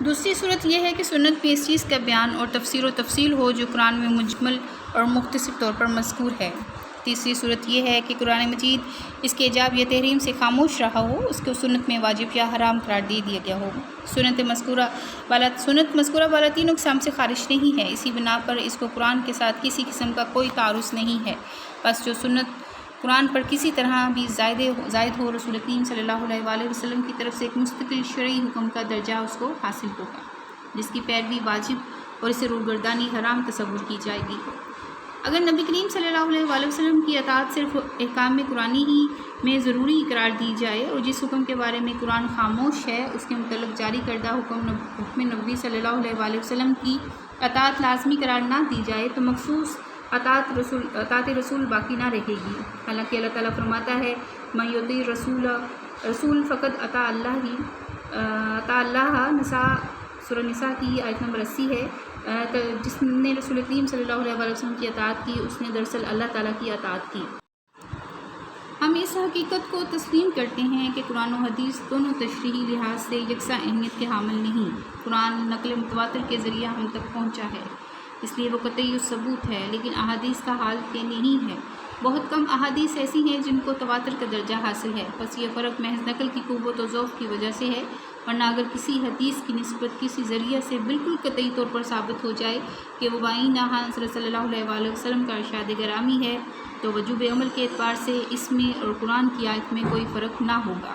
دوسری صورت یہ ہے کہ سنت میں اس چیز کا بیان اور تفسیر و تفصیل ہو جو قرآن میں مجمل اور مختصر طور پر مذکور ہے۔ تیسری صورت یہ ہے کہ قرآن مجید اس کے ایجاب یا تحریم سے خاموش رہا ہو، اس کو سنت میں واجب یا حرام قرار دے دیا گیا ہو۔ سنت مذکورہ والا تین اقسام سے خارج نہیں ہے، اسی بنا پر اس کو قرآن کے ساتھ کسی قسم کا کوئی تعارض نہیں ہے۔ بس جو سنت قرآن پر کسی طرح بھی زائد ہو، رسول کریم صلی اللہ علیہ وآلہ وسلم کی طرف سے ایک مستقل شرعی حکم کا درجہ اس کو حاصل ہوگا، جس کی پیروی واجب اور اسے روگردانی حرام تصور کی جائے گی۔ اگر نبی کریم صلی اللہ علیہ وآلہ وسلم کی اطاعت صرف احکام قرآنی ہی میں ضروری قرار دی جائے اور جس حکم کے بارے میں قرآن خاموش ہے اس کے متعلق جاری کردہ حکم نبوی صلی اللہ علیہ وآلہ وسلم کی اطاعت لازمی قرار نہ دی جائے تو مخصوص اطاعت رسول باقی نہ رہے گی۔ حالانکہ اللہ تعالیٰ فرماتا ہے من یطیع رسول فقط اطاع اللہ، سورہ نساء کی آیت نمبر 80 ہے۔ جس نے رسول کریم صلی اللہ علیہ وآلہ وسلم کی اطاعت کی اس نے دراصل اللہ تعالیٰ کی اطاعت کی۔ ہم اس حقیقت کو تسلیم کرتے ہیں کہ قرآن و حدیث دونوں تشریحی لحاظ سے یکساں اہمیت کے حامل نہیں۔ قرآن نقل متواتر کے ذریعہ ہم تک پہنچا ہے، اس لیے وہ قطعی ثبوت ہے، لیکن احادیث کا حال یہ نہیں ہے۔ بہت کم احادیث ایسی ہیں جن کو تواتر کا درجہ حاصل ہے، بس یہ فرق محض نقل کی قوت و ضعف کی وجہ سے ہے، ورنہ اگر کسی حدیث کی نسبت کسی ذریعہ سے بالکل قطعی طور پر ثابت ہو جائے کہ وہ بائیں صلی اللہ علیہ وآلہ وسلم کا ارشاد گرامی ہے تو وجوب عمل کے اعتبار سے اس میں اور قرآن کی آیت میں کوئی فرق نہ ہوگا،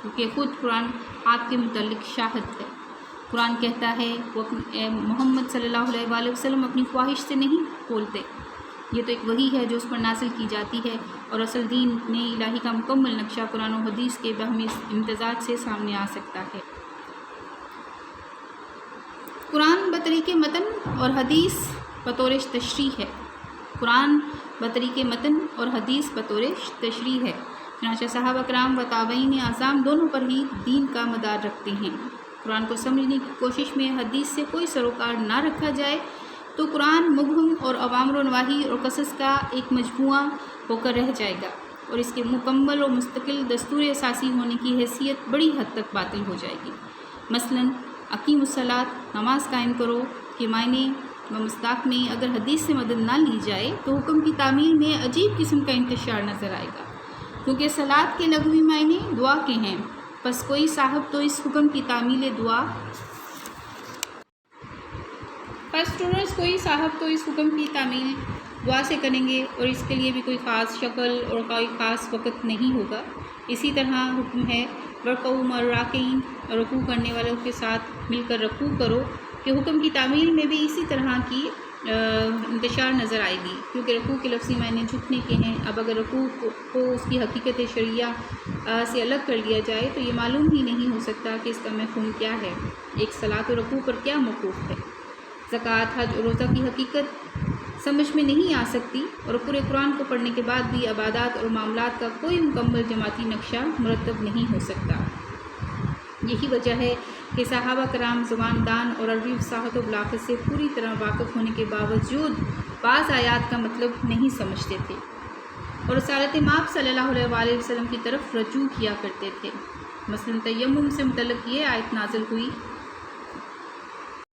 کیونکہ خود قرآن آپ کے متعلق شاہد ہے۔ قرآن کہتا ہے وہ محمد صلی اللہ علیہ وآلہ وسلم اپنی خواہش سے نہیں بولتے، یہ تو ایک وحی ہے جو اس پر نازل کی جاتی ہے، اور اصل دین نے الہی کا مکمل نقشہ قرآن و حدیث کے باہمی امتزاج سے سامنے آ سکتا ہے۔ قرآن بطریق متن اور حدیث بطور تشریح ہے۔ قرآن بطریق متن اور حدیث بطور تشریح ہے، چنانچہ صحابہ کرام و تابعین اعظام دونوں پر ہی دین کا مدار رکھتے ہیں۔ قرآن کو سمجھنے کی کوشش میں حدیث سے کوئی سروکار نہ رکھا جائے تو قرآن مبہم اور اوامر و نواہی اور قصص کا ایک مجموعہ ہو کر رہ جائے گا، اور اس کے مکمل اور مستقل دستور اساسی ہونے کی حیثیت بڑی حد تک باطل ہو جائے گی۔ مثلاً اقیم الصلاۃ، نماز قائم کرو کے معنی و مصداق میں اگر حدیث سے مدد نہ لی جائے تو حکم کی تعمیل میں عجیب قسم کا انتشار نظر آئے گا، کیونکہ صلاۃ کے لغوی معنی دعا کے ہیں، بس کوئی صاحب تو اس حکم کی تعمیل دعا سے کریں گے، اور اس کے لیے بھی کوئی خاص شکل اور کوئی خاص وقت نہیں ہوگا۔ اسی طرح حکم ہے رکعوا مع الراکعین، رکوع کرنے والوں کے ساتھ مل کر رکوع کرو، کہ حکم کی تعمیل میں بھی اسی طرح کی انتشار نظر آئے گی، کیونکہ رکوع کے لفظی معنی جھکنے کے ہیں۔ اب اگر رکوع کو اس کی حقیقت شرعیہ سے الگ کر لیا جائے تو یہ معلوم ہی نہیں ہو سکتا کہ اس کا مفہوم کیا ہے، ایک صلاۃ و رکوع پر کیا موقوف ہے۔ زکوٰۃ، حج اور روزہ کی حقیقت سمجھ میں نہیں آ سکتی، اور پورے قرآن کو پڑھنے کے بعد بھی عبادات اور معاملات کا کوئی مکمل جماعتی نقشہ مرتب نہیں ہو سکتا۔ یہی وجہ ہے کہ صحابہ کرام زبان دان اور عربی فصاحت و بلاغت سے پوری طرح واقف ہونے کے باوجود بعض آیات کا مطلب نہیں سمجھتے تھے اور رسالت مآب صلی اللہ علیہ وآلہ وسلم کی طرف رجوع کیا کرتے تھے۔ مثلاً تیمم سے متعلق یہ آیت نازل ہوئی